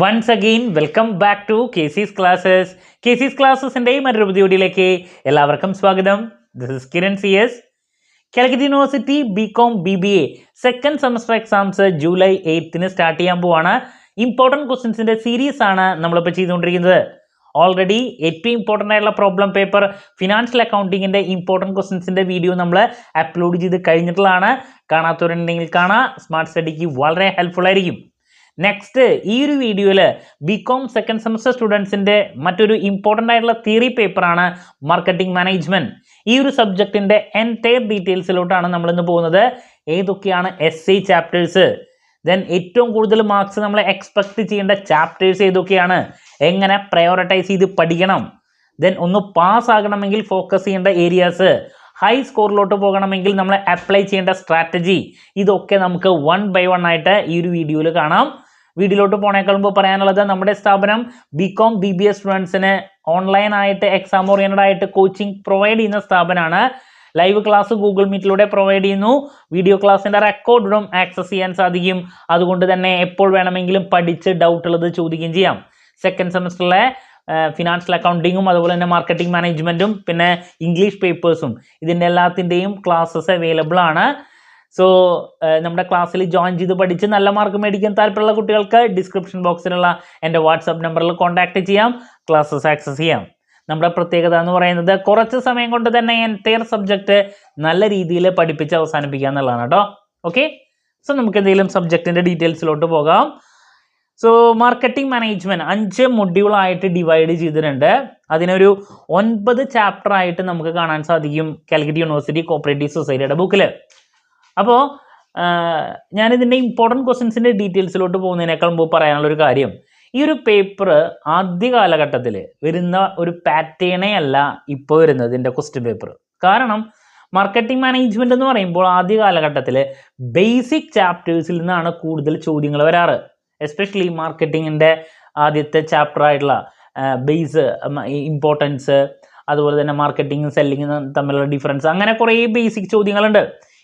Once again, welcome back to KC's Classes. KC's Classesന്റെ മറ്റൊരു വീഡിയോയിലേക്ക് എല്ലാവർക്കും സ്വാഗതം. This is Kiran CS. Calicut university BCom BBA second semester exams July 8 start ചെയ്യാൻ പോവാണ്. Important ക്വസ്റ്റ്യൻസിൻ്റെ series ആണ് നമ്മളിപ്പോൾ ചെയ്തുകൊണ്ടിരിക്കുന്നത്. ഓൾറെഡി ഏറ്റവും ഇമ്പോർട്ടൻ്റ് ആയിട്ടുള്ള പ്രോബ്ലം പേപ്പർ ഫിനാൻഷ്യൽ അക്കൗണ്ടിങ്ങിൻ്റെ ഇമ്പോർട്ടൻറ്റ് ക്വസ്റ്റ്യൻസിൻ്റെ വീഡിയോ നമ്മൾ അപ്ലോഡ് ചെയ്ത് കഴിഞ്ഞിട്ടുള്ളതാണ്. കാണാത്തവരുണ്ടെങ്കിൽ കാണാം. സ്മാർട്ട് സ്റ്റഡിക്ക് വളരെ ഹെൽപ്ഫുൾ ആയിരിക്കും. നെക്സ്റ്റ് ഈ ഒരു വീഡിയോയിൽ BCom സെക്കൻഡ് സെമസ്റ്റർ സ്റ്റുഡൻസിൻ്റെ മറ്റൊരു ഇമ്പോർട്ടൻ്റ് ആയിട്ടുള്ള തിയറി പേപ്പറാണ് മാർക്കറ്റിംഗ് മാനേജ്മെൻറ്റ്. ഈ ഒരു സബ്ജക്റ്റിൻ്റെ എൻറ്റയർ ഡീറ്റെയിൽസിലോട്ടാണ് നമ്മളിന്ന് പോകുന്നത്. ഏതൊക്കെയാണ് SI ചാപ്റ്റേഴ്സ്, ദെൻ ഏറ്റവും കൂടുതൽ മാർക്സ് നമ്മൾ എക്സ്പെക്ട് ചെയ്യേണ്ട ചാപ്റ്റേഴ്സ് ഏതൊക്കെയാണ്, എങ്ങനെ പ്രയോറിറ്റൈസ് ചെയ്ത് പഠിക്കണം, ദെൻ ഒന്ന് പാസ് ആകണമെങ്കിൽ ഫോക്കസ് ചെയ്യേണ്ട ഏരിയാസ്, ഹൈ സ്കോറിലോട്ട് പോകണമെങ്കിൽ നമ്മൾ അപ്ലൈ ചെയ്യേണ്ട സ്ട്രാറ്റജി, ഇതൊക്കെ നമുക്ക് 1 by 1 ആയിട്ട് ഈ ഒരു വീഡിയോയിൽ കാണാം. വീഡിയോയിലോട്ട് പോണേക്കാൾ മുമ്പ് പറയാനുള്ളത്, നമ്മുടെ സ്ഥാപനം BCom BBA സ്റ്റുഡൻസിന് ഓൺലൈനായിട്ട് എക്സാം ഓറിയൻറ്റഡ് ആയിട്ട് കോച്ചിങ് പ്രൊവൈഡ് ചെയ്യുന്ന സ്ഥാപനമാണ്. ലൈവ് ക്ലാസ് ഗൂഗിൾ മീറ്റിലൂടെ പ്രൊവൈഡ് ചെയ്യുന്നു. വീഡിയോ ക്ലാസ്സിൻ്റെ റെക്കോർഡും ആക്സസ് ചെയ്യാൻ സാധിക്കും. അതുകൊണ്ട് തന്നെ എപ്പോൾ വേണമെങ്കിലും പഠിച്ച് ഡൗട്ട് ഉള്ളത് ചോദിക്കുകയും ചെയ്യാം. സെക്കൻഡ് സെമസ്റ്ററിലെ ഫിനാൻഷ്യൽ അക്കൗണ്ടിങ്ങും അതുപോലെ തന്നെ മാർക്കറ്റിംഗ് മാനേജ്മെൻറ്റും പിന്നെ ഇംഗ്ലീഷ് പേപ്പേഴ്സും ഇതിൻ്റെ എല്ലാത്തിൻ്റെയും ക്ലാസ്സസ് അവൈലബിൾ ആണ്. സോ നമ്മുടെ ക്ലാസ്സിൽ ജോയിൻ ചെയ്ത് പഠിച്ച് നല്ല മാർക്ക് മേടിക്കാൻ താല്പര്യമുള്ള കുട്ടികൾക്ക് ഡിസ്ക്രിപ്ഷൻ ബോക്സിലുള്ള എൻ്റെ വാട്സാപ്പ് നമ്പറിൽ കോൺടാക്റ്റ് ചെയ്യാം, ക്ലാസ്സസ് ആക്സസ് ചെയ്യാം. നമ്മുടെ പ്രത്യേകത എന്ന് പറയുന്നത് കുറച്ച് സമയം കൊണ്ട് തന്നെ എൻറ്റയർ സബ്ജക്റ്റ് നല്ല രീതിയിൽ പഠിപ്പിച്ച് അവസാനിപ്പിക്കുക എന്നുള്ളതാണ് കേട്ടോ. ഓക്കെ, സോ നമുക്ക് എന്തെങ്കിലും സബ്ജക്റ്റിൻ്റെ ഡീറ്റെയിൽസിലോട്ട് പോകാം. സോ മാർക്കറ്റിംഗ് മാനേജ്മെൻറ്റ് 5 മൊഡ്യൂളായിട്ട് ഡിവൈഡ് ചെയ്തിട്ടുണ്ട്. അതിനൊരു 9 ചാപ്റ്റർ ആയിട്ട് നമുക്ക് കാണാൻ സാധിക്കും കാലിക്കറ്റ് യൂണിവേഴ്സിറ്റി കോപ്പറേറ്റീവ് സൊസൈറ്റിയുടെ ബുക്കിൽ. അപ്പോൾ ഞാനിതിൻ്റെ ഇമ്പോർട്ടൻറ്റ് ക്വസ്റ്റ്യൻസിൻ്റെ ഡീറ്റെയിൽസിലോട്ട് പോകുന്നതിനേക്കാൾ മുമ്പ് പറയാനുള്ളൊരു കാര്യം, ഈ ഒരു പേപ്പർ ആദ്യ കാലഘട്ടത്തിൽ വരുന്ന ഒരു പാറ്റേണേ അല്ല ഇപ്പോൾ വരുന്നത് ഇതിൻ്റെ ക്വസ്റ്റ്യൻ പേപ്പർ. കാരണം മാർക്കറ്റിംഗ് മാനേജ്മെൻറ്റ് എന്ന് പറയുമ്പോൾ ആദ്യ കാലഘട്ടത്തിൽ ബേസിക് ചാപ്റ്റേഴ്സിൽ നിന്നാണ് കൂടുതൽ ചോദ്യങ്ങൾ വരാറ്. എസ്പെഷ്യലി മാർക്കറ്റിങ്ങിൻ്റെ ആദ്യത്തെ ചാപ്റ്റർ ആയിട്ടുള്ള ബേസ്, ഇമ്പോർട്ടൻസ്, അതുപോലെ തന്നെ മാർക്കറ്റിംഗും സെല്ലിങ്ങും തമ്മിലുള്ള ഡിഫറൻസ്, അങ്ങനെ കുറേ ബേസിക് ചോദ്യങ്ങളുണ്ട്.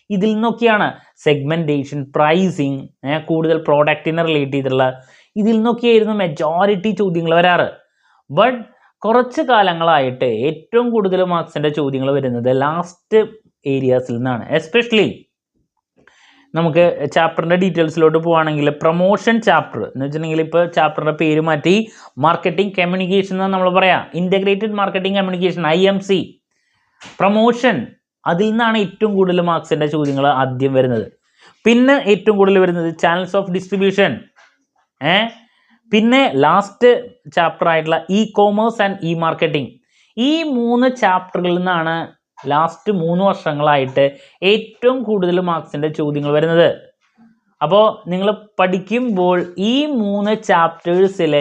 ഇതിൽ നിന്നൊക്കെയാണ് സെഗ്മെൻറ്റേഷൻ, പ്രൈസിങ്, കൂടുതൽ പ്രോഡക്റ്റിനെ റിലേറ്റ് ചെയ്തിട്ടുള്ള ഇതിൽ നിന്നൊക്കെയായിരുന്നു മെജോറിറ്റി ചോദ്യങ്ങൾ വരാറ്. ബട്ട് കുറച്ച് കാലങ്ങളായിട്ട് ഏറ്റവും കൂടുതൽ മാർക്സിൻ്റെ ചോദ്യങ്ങൾ വരുന്നത് ലാസ്റ്റ് ഏരിയാസിൽ നിന്നാണ്. എസ്പെഷ്യലി നമുക്ക് ചാപ്റ്ററിൻ്റെ ഡീറ്റെയിൽസിലോട്ട് പോവുകയാണെങ്കിൽ പ്രൊമോഷൻ ചാപ്റ്റർ എന്ന് വെച്ചിട്ടുണ്ടെങ്കിൽ ഇപ്പോൾ ചാപ്റ്ററിൻ്റെ പേര് മാറ്റി മാർക്കറ്റിംഗ് കമ്മ്യൂണിക്കേഷൻ എന്ന് നമ്മൾ പറയാം. Integrated marketing communication IMC. Promotion, അതിൽ നിന്നാണ് ഏറ്റവും കൂടുതൽ മാർക്സിൻ്റെ ചോദ്യങ്ങൾ ആദ്യം വരുന്നത്. പിന്നെ ഏറ്റവും കൂടുതൽ വരുന്നത് ചാനൽസ് ഓഫ് ഡിസ്ട്രിബ്യൂഷൻ, പിന്നെ ലാസ്റ്റ് ചാപ്റ്റർ ആയിട്ടുള്ള E-commerce ആൻഡ് E-marketing. ഈ 3 ചാപ്റ്ററുകളിൽ നിന്നാണ് ലാസ്റ്റ് 3 വർഷങ്ങളായിട്ട് ഏറ്റവും കൂടുതൽ മാർക്സിൻ്റെ ചോദ്യങ്ങൾ വരുന്നത്. അപ്പോൾ നിങ്ങൾ പഠിക്കുമ്പോൾ ഈ 3 ചാപ്റ്റേഴ്സിൽ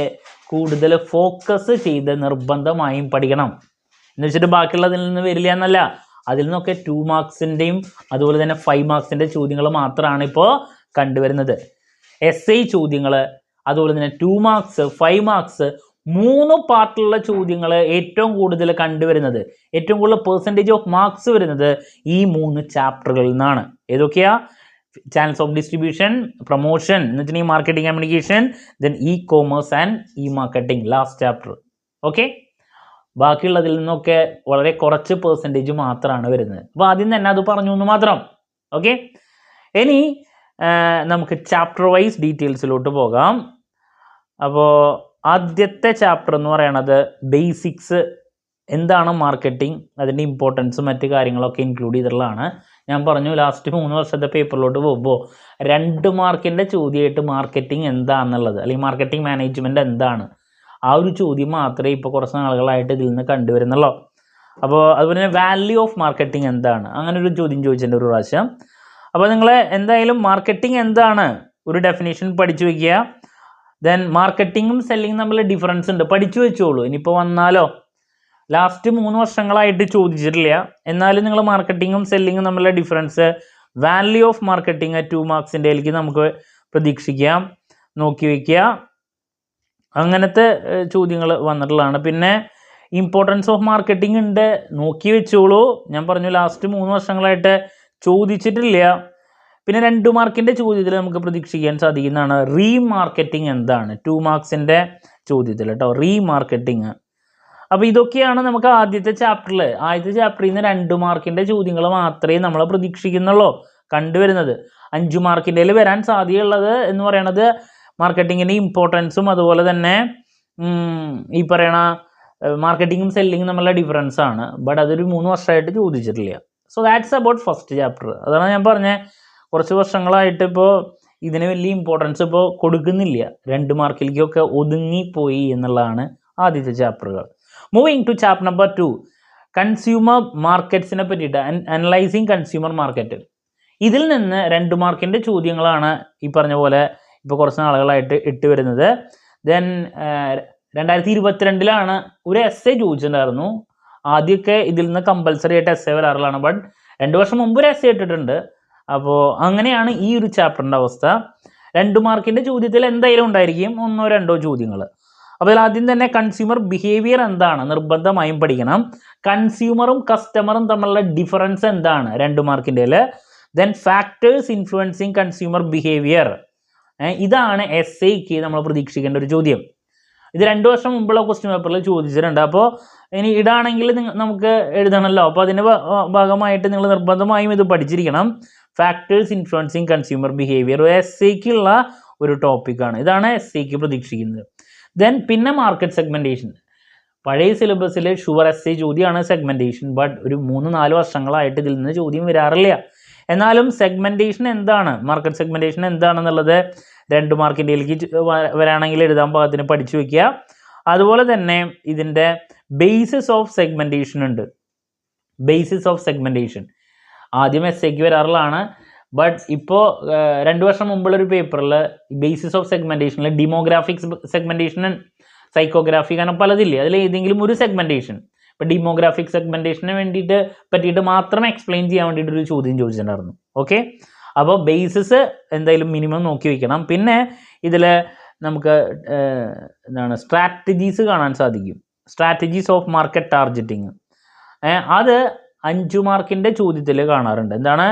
കൂടുതൽ ഫോക്കസ് ചെയ്ത് നിർബന്ധമായും പഠിക്കണം. എന്ന് വെച്ചിട്ട് ബാക്കിയുള്ളതിൽ നിന്ന് വരില്ല എന്നല്ല, അതിൽ നിന്നൊക്കെ 2 മാർക്സിൻ്റെയും അതുപോലെ തന്നെ 5 മാർക്സിൻ്റെ ചോദ്യങ്ങൾ മാത്രമാണ് ഇപ്പോൾ കണ്ടുവരുന്നത്. SI ചോദ്യങ്ങൾ, അതുപോലെ തന്നെ 2 മാർക്സ്, 5 മാർക്സ്, 3 പാർട്ടിലുള്ള ചോദ്യങ്ങൾ ഏറ്റവും കൂടുതൽ കണ്ടുവരുന്നത്, ഏറ്റവും കൂടുതൽ പെർസെൻറ്റേജ് ഓഫ് മാർക്സ് വരുന്നത് ഈ 3 ചാപ്റ്ററുകളിൽ നിന്നാണ്. ഏതൊക്കെയാ? ചാനൽസ് ഓഫ് ഡിസ്ട്രിബ്യൂഷൻ, പ്രൊമോഷൻ എന്ന് വെച്ചിട്ടുണ്ടെങ്കിൽ marketing communication, then E-commerce and E-marketing last chapter. Okay, ബാക്കിയുള്ളതിൽ നിന്നൊക്കെ വളരെ കുറച്ച് പെർസെൻറ്റേജ് മാത്രമാണ് വരുന്നത്. അപ്പോൾ ആദ്യം തന്നെ അത് പറഞ്ഞു എന്ന് മാത്രം. ഓക്കെ, ഇനി നമുക്ക് ചാപ്റ്റർ വൈസ് ഡീറ്റെയിൽസിലോട്ട് പോകാം. അപ്പോൾ ആദ്യത്തെ ചാപ്റ്റർ എന്ന് പറയുന്നത് ബേസിക്സ്, എന്താണ് മാർക്കറ്റിംഗ്, അതിൻ്റെ ഇമ്പോർട്ടൻസും മറ്റ് കാര്യങ്ങളൊക്കെ ഇൻക്ലൂഡ് ചെയ്തിട്ടുള്ളതാണ്. ഞാൻ പറഞ്ഞു ലാസ്റ്റ് 3 വർഷത്തെ പേപ്പറിലോട്ട് പോകുമ്പോൾ 2 മാർക്കിൻ്റെ ചോദ്യമായിട്ട് മാർക്കറ്റിംഗ് എന്താണെന്നുള്ളത്, അല്ലെങ്കിൽ മാർക്കറ്റിംഗ് മാനേജ്മെൻറ്റ് എന്താണ്, ആ ഒരു ചോദ്യം മാത്രമേ ഇപ്പോൾ കുറച്ച് നാളുകളായിട്ട് ഇതിൽ നിന്ന് കണ്ടുവരുന്നുള്ളൂ. അപ്പോൾ അതുപോലെ തന്നെ വാല്യൂ ഓഫ് മാർക്കറ്റിംഗ് എന്താണ്, അങ്ങനെ ഒരു ചോദ്യം ചോദിച്ചിട്ടുണ്ട് ഒരു പ്രാവശ്യം. അപ്പോൾ നിങ്ങൾ എന്തായാലും മാർക്കറ്റിംഗ് എന്താണ് ഒരു ഡെഫിനേഷൻ പഠിച്ചു വയ്ക്കുക. ദെൻ മാർക്കറ്റിങ്ങും സെല്ലിങ്ങും തമ്മിൽ ഡിഫറൻസ് ഉണ്ട്, പഠിച്ചു വെച്ചോളൂ. ഇനിയിപ്പോൾ വന്നാലോ, ലാസ്റ്റ് 3 വർഷങ്ങളായിട്ട് ചോദിച്ചിട്ടില്ല, എന്നാലും നിങ്ങൾ മാർക്കറ്റിങ്ങും സെല്ലിങ്ങും തമ്മിലുള്ള ഡിഫറൻസ്, വാല്യൂ ഓഫ് മാർക്കറ്റിംഗ് 2 മാർക്സിൻ്റെ അതിലേക്ക് നമുക്ക് പ്രതീക്ഷിക്കാം, നോക്കി വയ്ക്കുക. അങ്ങനത്തെ ചോദ്യങ്ങൾ വന്നിട്ടുള്ളതാണ്. പിന്നെ ഇമ്പോർട്ടൻസ് ഓഫ് മാർക്കറ്റിംഗ് ഉണ്ട്, നോക്കി വെച്ചോളൂ. ഞാൻ പറഞ്ഞു ലാസ്റ്റ് 3 വർഷങ്ങളായിട്ട് ചോദിച്ചിട്ടില്ല. പിന്നെ 2 മാർക്കിൻ്റെ ചോദ്യത്തിൽ നമുക്ക് പ്രതീക്ഷിക്കാൻ സാധിക്കുന്നതാണ് റീമാർക്കറ്റിംഗ് എന്താണ്, 2 മാർക്സിൻ്റെ ചോദ്യത്തിൽ കേട്ടോ, റീമാർക്കറ്റിംഗ്. അപ്പോൾ ഇതൊക്കെയാണ് നമുക്ക് ആദ്യത്തെ ചാപ്റ്ററിൽ നിന്ന് 2 മാർക്കിൻ്റെ ചോദ്യങ്ങൾ മാത്രമേ നമ്മൾ പ്രതീക്ഷിക്കുന്നുള്ളൂ കണ്ടുവരുന്നത്. 5 മാർക്കിൻ്റെ വരാൻ സാധ്യതയുള്ളത് എന്ന് പറയുന്നത് മാർക്കറ്റിങ്ങിൻ്റെ ഇമ്പോർട്ടൻസും അതുപോലെ തന്നെ ഈ പറയണ മാർക്കറ്റിങ്ങും സെല്ലിങ്ങും തമ്മിലുള്ള ഡിഫറൻസ് ആണ്. ബട്ട് അതൊരു 3 വർഷമായിട്ട് ചോദിച്ചിട്ടില്ല. So that's about first chapter. അതാണ് ഞാൻ പറഞ്ഞത്, കുറച്ച് വർഷങ്ങളായിട്ട് ഇപ്പോൾ ഇതിന് വലിയ ഇമ്പോർട്ടൻസ് ഇപ്പോൾ കൊടുക്കുന്നില്ല, 2 മാർക്കിലേക്കൊക്കെ ഒതുങ്ങിപ്പോയി എന്നുള്ളതാണ് ആദ്യത്തെ ചാപ്റ്ററുകൾ. Moving to chapter number 2, consumer മാർക്കറ്റ്സിനെ പറ്റിയിട്ട്, അനലൈസിങ് കൺസ്യൂമർ മാർക്കറ്റ്. ഇതിൽ നിന്ന് 2 മാർക്കിൻ്റെ ചോദ്യങ്ങളാണ് ഈ പറഞ്ഞ പോലെ ഇപ്പോൾ കുറച്ച് നാളുകളായിട്ട് ഇട്ട് വരുന്നത്. ദെൻ 2022 ഒരു എസ്സേ ചോദിച്ചിട്ടുണ്ടായിരുന്നു. ആദ്യമൊക്കെ ഇതിൽ നിന്ന് കമ്പൽസറി ആയിട്ട് എസ്സേ വരാറുള്ളതാണ്, ബട്ട് 2 വർഷം മുമ്പ് ഒരു എസ്സേ ഇട്ടിട്ടുണ്ട്. അപ്പോൾ അങ്ങനെയാണ് ഈ ഒരു ചാപ്റ്ററിൻ്റെ അവസ്ഥ. 2 മാർക്കിൻ്റെ ചോദ്യത്തിൽ എന്തായാലും ഉണ്ടായിരിക്കും 1-2 ചോദ്യങ്ങൾ. അപ്പോൾ അതിൽ ആദ്യം തന്നെ കൺസ്യൂമർ ബിഹേവിയർ എന്താണ് നിർബന്ധമായും പഠിക്കണം. കൺസ്യൂമറും കസ്റ്റമറും തമ്മിലുള്ള ഡിഫറൻസ് എന്താണ് 2 മാർക്കിൻ്റെ. Then factors influencing consumer behaviour, ഇതാണ് എസ്സേക്ക് നമ്മൾ പ്രതീക്ഷിക്കേണ്ട ഒരു ചോദ്യം. ഇത് 2 വർഷം മുമ്പുള്ള ക്വസ്റ്റ്യൻ പേപ്പറിൽ ചോദിച്ചിട്ടുണ്ട്. അപ്പോൾ ഇനി ഇടാണെങ്കിൽ നമുക്ക് എഴുതണമല്ലോ, അപ്പോൾ അതിൻ്റെ ഭാഗമായിട്ട് നിങ്ങൾ നിർബന്ധമായും ഇത് പഠിച്ചിരിക്കണം. ഫാക്ടേഴ്സ് ഇൻഫ്ലുവൻസിങ് കൺസ്യൂമർ ബിഹേവിയർ എസ്സേക്കുള്ള ഒരു ടോപ്പിക്കാണ്. ഇതാണ് എസ്സേക്ക് പ്രതീക്ഷിക്കുന്നത്. ദെൻ പിന്നെ മാർക്കറ്റ് സെഗ്മെൻറ്റേഷൻ. പഴയ സിലബസിൽ ഷുവർ എസ്സേ ചോദ്യമാണ് സെഗ്മെൻറ്റേഷൻ, ബട്ട് ഒരു 3-4 വർഷങ്ങളായിട്ട് ഇതിൽ നിന്ന് ചോദ്യം വരാറില്ല. എന്നാലും സെഗ്മെൻറ്റേഷൻ എന്താണ്, മാർക്കറ്റ് സെഗ്മെൻറ്റേഷൻ എന്താണെന്നുള്ളത് 2 മാർക്കിൻ്റെയിലേക്ക് വരാണെങ്കിൽ എഴുതാൻ പാകത്തിന് പഠിച്ചു വയ്ക്കുക. അതുപോലെ തന്നെ ഇതിൻ്റെ ബേസിസ് ഓഫ് സെഗ്മെൻറ്റേഷൻ ഉണ്ട്. ബേസിസ് ഓഫ് സെഗ്മെൻറ്റേഷൻ ആദ്യം എസ്സേക്ക് വരാറുള്ളതാണ്, ബട്ട് ഇപ്പോൾ 2 വർഷം മുമ്പുള്ളൊരു പേപ്പറിൽ ബേസിസ് ഓഫ് സെഗ്മെൻറ്റേഷനിൽ ഡെമോഗ്രാഫിക്സ് സെഗ്മെൻറ്റേഷൻ, സൈക്കോഗ്രാഫി, കാരണം പലതില്ലേ, അതിൽ ഏതെങ്കിലും ഒരു സെഗ്മെൻറ്റേഷൻ, ഇപ്പോൾ ഡെമോഗ്രാഫിക് സെഗ്മെൻറ്റേഷന് പറ്റിയിട്ട് മാത്രം എക്സ്പ്ലെയിൻ ചെയ്യാൻ വേണ്ടിയിട്ടൊരു ചോദ്യം ചോദിച്ചിട്ടുണ്ടായിരുന്നു. ഓക്കെ, അപ്പോൾ ബേസിസ് എന്തായാലും മിനിമം നോക്കി വയ്ക്കണം. പിന്നെ ഇതിൽ നമുക്ക് സ്ട്രാറ്റജീസ് കാണാൻ സാധിക്കും. സ്ട്രാറ്റജീസ് ഓഫ് മാർക്കറ്റ് ടാർഗറ്റിങ്, അത് 5 മാർക്കിൻ്റെ ചോദ്യത്തിൽ കാണാറുണ്ട്. എന്താണ്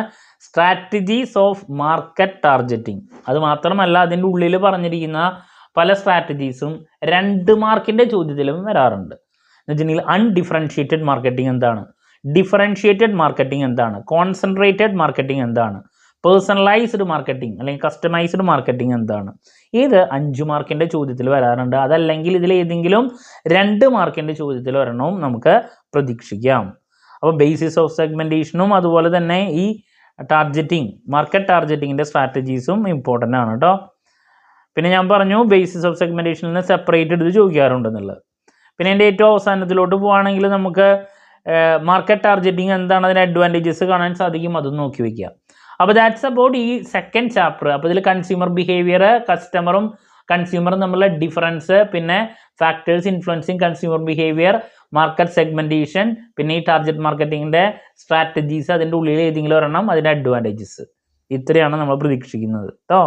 സ്ട്രാറ്റജീസ് ഓഫ് മാർക്കറ്റ് ടാർഗറ്റിങ്? അത് മാത്രമല്ല, അതിൻ്റെ ഉള്ളിൽ പറഞ്ഞിരിക്കുന്ന പല സ്ട്രാറ്റജീസും 2 മാർക്കിൻ്റെ ചോദ്യത്തിലും വരാറുണ്ട്. എന്ന് വെച്ചിട്ടുണ്ടെങ്കിൽ അൺഡിഫറൻഷ്യേറ്റഡ് മാർക്കറ്റിംഗ് എന്താണ്, ഡിഫറൻഷ്യേറ്റഡ് മാർക്കറ്റിംഗ് എന്താണ്, കോൺസെൻട്രേറ്റഡ് മാർക്കറ്റിംഗ് എന്താണ്, പേഴ്സണലൈസ്ഡ് മാർക്കറ്റിംഗ് അല്ലെങ്കിൽ കസ്റ്റമൈസ്ഡ് മാർക്കറ്റിംഗ് എന്താണ്, ഇത് 5 മാർക്കിൻ്റെ ചോദ്യത്തിൽ വരാറുണ്ട്. അതല്ലെങ്കിൽ ഇതിൽ ഏതെങ്കിലും 2 മാർക്കിൻ്റെ ചോദ്യത്തിൽ വരണവും നമുക്ക് പ്രതീക്ഷിക്കാം. അപ്പോൾ ബേസിസ് ഓഫ് സെഗ്മെൻറ്റേഷനും അതുപോലെ തന്നെ ഈ ടാർഗറ്റിംഗ്, മാർക്കറ്റ് ടാർഗറ്റിങ്ങിൻ്റെ സ്ട്രാറ്റജീസും ഇമ്പോർട്ടൻ്റ് ആണ് കേട്ടോ. പിന്നെ ഞാൻ പറഞ്ഞു ബേസിസ് ഓഫ് സെഗ്മെൻറ്റേഷനിൽ നിന്ന് സെപ്പറേറ്റ് എടുത്ത് ചോദിക്കാറുണ്ടെന്നുള്ളത്. പിന്നെ എൻ്റെ ഏറ്റവും അവസാനത്തിലോട്ട് പോവുകയാണെങ്കിൽ നമുക്ക് മാർക്കറ്റ് ടാർഗറ്റിംഗ് എന്താണ്, അതിൻ്റെ അഡ്വാൻറ്റേജസ് കാണാൻ സാധിക്കും, അതും നോക്കി വയ്ക്കുക. അപ്പോൾ ദാറ്റ്സ് അബൌട്ട് ഈ സെക്കൻഡ് ചാപ്റ്റർ. അപ്പോൾ ഇതിൽ കൺസ്യൂമർ ബിഹേവിയർ, കസ്റ്റമറും കൺസ്യൂമറും തമ്മിലുള്ള ഡിഫറൻസ്, പിന്നെ factors influencing consumer behaviour, market segmentation, പിന്നെ ഈ ടാർഗറ്റ് മാർക്കറ്റിങ്ങിൻ്റെ സ്ട്രാറ്റജീസ്, അതിൻ്റെ ഉള്ളിൽ ഏതെങ്കിലും ഒരെണ്ണം, അതിൻ്റെ അഡ്വാൻറ്റേജസ്, ഇത്രയാണ് നമ്മൾ പ്രതീക്ഷിക്കുന്നത് കേട്ടോ.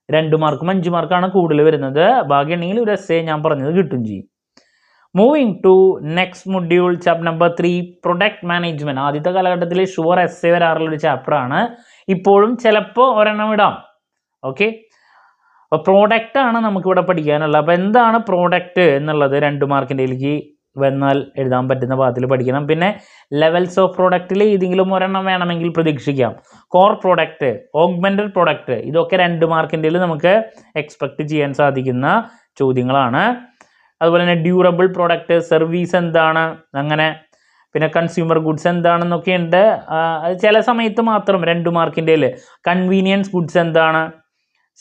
2 മാർക്കും 5 മാർക്കാണ് കൂടുതൽ വരുന്നത്. ഭാഗ്യമുണ്ടെങ്കിൽ ഒരു എസ്സേ ഞാൻ പറഞ്ഞത് കിട്ടും ചെയ്യും. Moving to next module, chapter number 3, product management. ആദ്യത്തെ കാലഘട്ടത്തിൽ ഷുവർ എസ്സേ വരാറുള്ളൊരു ചാപ്റ്ററാണ്. ഇപ്പോഴും ചിലപ്പോൾ ഒരെണ്ണം ഇടാം. ഓക്കെ, അപ്പോൾ പ്രോഡക്റ്റാണ് നമുക്കിവിടെ പഠിക്കാനുള്ളത്. അപ്പോൾ എന്താണ് പ്രോഡക്റ്റ് എന്നുള്ളത് 2 മാർക്കിൻ്റെയിലേക്ക് വന്നാൽ എഴുതാൻ പറ്റുന്ന പാഠത്തിൽ പഠിക്കണം. പിന്നെ ലെവൽസ് ഓഫ് പ്രോഡക്റ്റിൽ ഏതെങ്കിലും ഒരെണ്ണം വേണമെങ്കിൽ പ്രതീക്ഷിക്കാം. കോർ പ്രോഡക്റ്റ്, ഓഗ്മെൻറ്റഡ് പ്രോഡക്റ്റ്, ഇതൊക്കെ 2 മാർക്കിൻ്റെയിൽ നമുക്ക് എക്സ്പെക്റ്റ് ചെയ്യാൻ സാധിക്കുന്ന ചോദ്യങ്ങളാണ്. അതുപോലെ തന്നെ ഡ്യൂറബിൾ പ്രോഡക്റ്റ്, സർവീസ് എന്താണ്, അങ്ങനെ പിന്നെ കൺസ്യൂമർ ഗുഡ്സ് എന്താണെന്നൊക്കെ ഉണ്ട്. അത് ചില സമയത്ത് മാത്രം 2 മാർക്കിൻ്റെയിൽ. കൺവീനിയൻസ് ഗുഡ്സ് എന്താണ്,